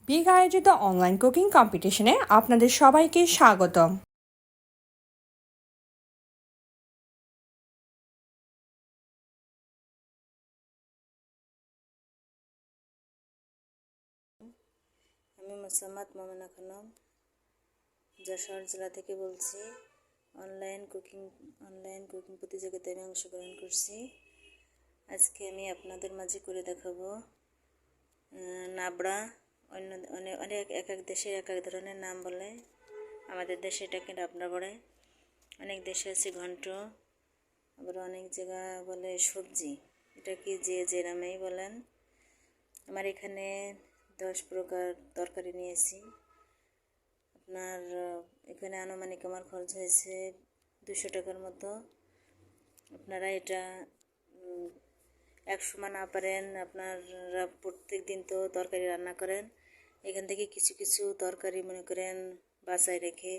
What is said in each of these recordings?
Big আয়োজিত online cooking কম্পিটিশনে আপনাদের সবাইকে স্বাগতম। আমি মোসাম্মদ মোমেনা খানম যশোর জেলা থেকে বলছি। অনলাইন কুকিং প্রতিযোগিতায় আমি অংশগ্রহণ করছি। আজকে আমি আপনাদের মাঝে করে দেখাবো নাবড়া। অনেক এক এক দেশে এক এক ধরনের নাম বলে। আমাদের দেশে এটাকে নাবড়া বলে, অনেক দেশে আছে ঘন্ট, আবার অনেক জায়গা বলে সবজি। এটা কি যে নামেই বলেন। আমার এখানে 10 প্রকার তরকারি নিয়েছি। আপনার এখানে আনুমানিক আমার খরচ হয়েছে 200 টাকার মতো। আপনারা এটা একসময় না পারেন, আপনারা প্রত্যেক দিন তো তরকারি রান্না করেন, এখান থেকে কিছু কিছু তরকারি মনে করেন বাছাই রেখে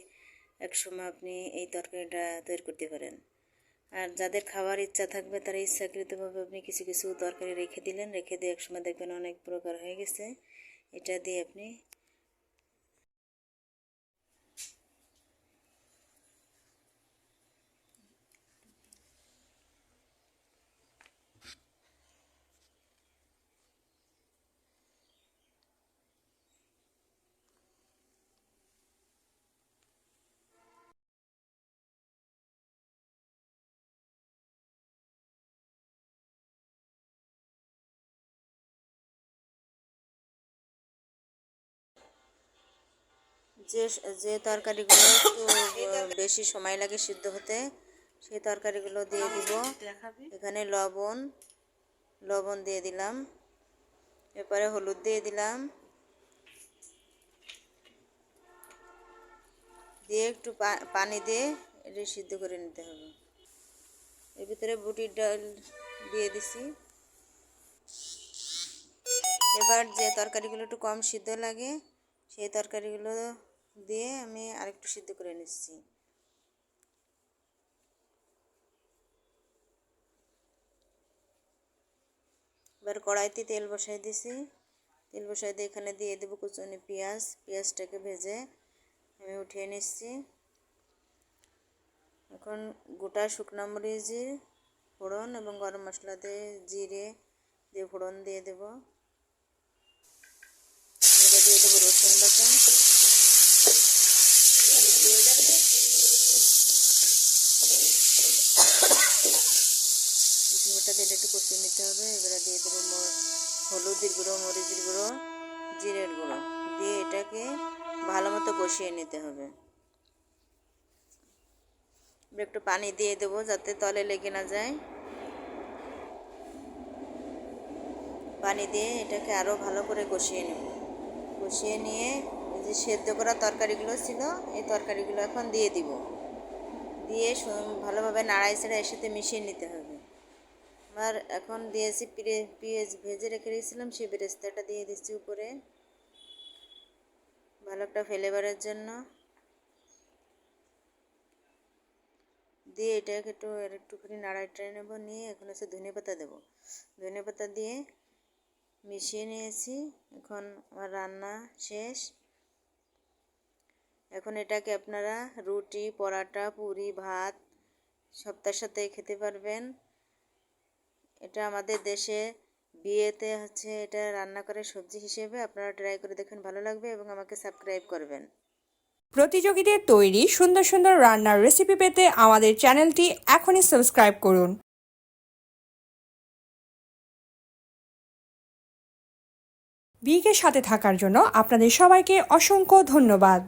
একসময় আপনি এই তরকারিটা তৈরি করতে পারেন। আর যাদের খাওয়ার ইচ্ছা থাকবে তারা ইচ্ছাকৃতভাবে আপনি কিছু কিছু তরকারি রেখে দিলেন, রেখে দিয়ে একসময় দেখবেন অনেক প্রকার হয়ে গেছে। এটা দিয়ে আপনি যে যে তরকারিগুলো একটু বেশি সময় লাগে সিদ্ধ হতে, সেই তরকারিগুলো দিয়ে দিব। এখানে লবণ দিয়ে দিলাম, এরপরে হলুদ দিয়ে দিলাম, দিয়ে একটু পানি দিয়ে এটা সিদ্ধ করে নিতে হবে। এর ভিতরে বুটির ডাল দিয়ে দিছি। এবার যে তরকারিগুলো একটু কম সিদ্ধ লাগে সেই তরকারিগুলো দিয়ে আমি আরেকটু সিদ্ধ করে নিচ্ছি। এবার কড়াইতে তেল বসাই দিছি। তেল বসাই দিয়ে এখানে দিয়ে দেবো কুচনি পেঁয়াজটাকে ভেজে আমি উঠিয়ে নিচ্ছি। এখন গোটা শুকনো মরিচের ফোড়ন এবং গরম মশলা দিয়ে জিরে দিয়ে ফোড়ন দিয়ে দেবো। এটা দিয়ে দেবো রসুন বাটা, রসুনটা দিয়ে একটু কষিয়ে নিতে হবে। এবারে দিয়ে দেবো হলুদের গুঁড়ো, মরিচের গুঁড়ো, জিরের গুঁড়ো দিয়ে এটাকে ভালো মতো কষিয়ে নিতে হবে। একটু পানি দিয়ে দেবো যাতে তলে লেগে না যায়। পানি দিয়ে এটাকে আরও ভালো করে কষিয়ে নেব। কষিয়ে নিয়ে এই যে সেদ্ধ করা তরকারিগুলো ছিল এই তরকারিগুলো এখন দিয়ে দিব। দিয়ে ভালোভাবে নাড়াই চাড়াই এর সাথে মিশিয়ে নিতে হবে। আর এখন দিয়েছি পেঁয়াজ ভেজে রেখে দিয়েছিলাম, সেই বেরেস্তাটা দিয়ে দিচ্ছি উপরে ভালো একটা ফ্লেভারের জন্য। দিয়ে এটাকে একটুখানি নাড়াই নেব। নিয়ে এখন হচ্ছে ধনেপাতা দেবো। ধনেপাতা দিয়ে মিশিয়ে নিয়েছি। এখন আমার রান্না শেষ। এখন এটাকে আপনারা রুটি, পরাটা, পুরি, ভাত সবটার সাথে খেতে পারবেন। এটা আমাদের দেশে বিয়েতে হচ্ছে এটা রান্না করে সবজি হিসেবে। আপনারা ট্রাই করে দেখুন, ভালো লাগবে এবং আমাকে সাবস্ক্রাইব করবেন। প্রতিযোগীদের তৈরি সুন্দর সুন্দর রান্নার রেসিপি পেতে আমাদের চ্যানেলটি এখনই সাবস্ক্রাইব করুন। বিগের সাথে থাকার জন্য আপনাদের সবাইকে অসংখ্য ধন্যবাদ।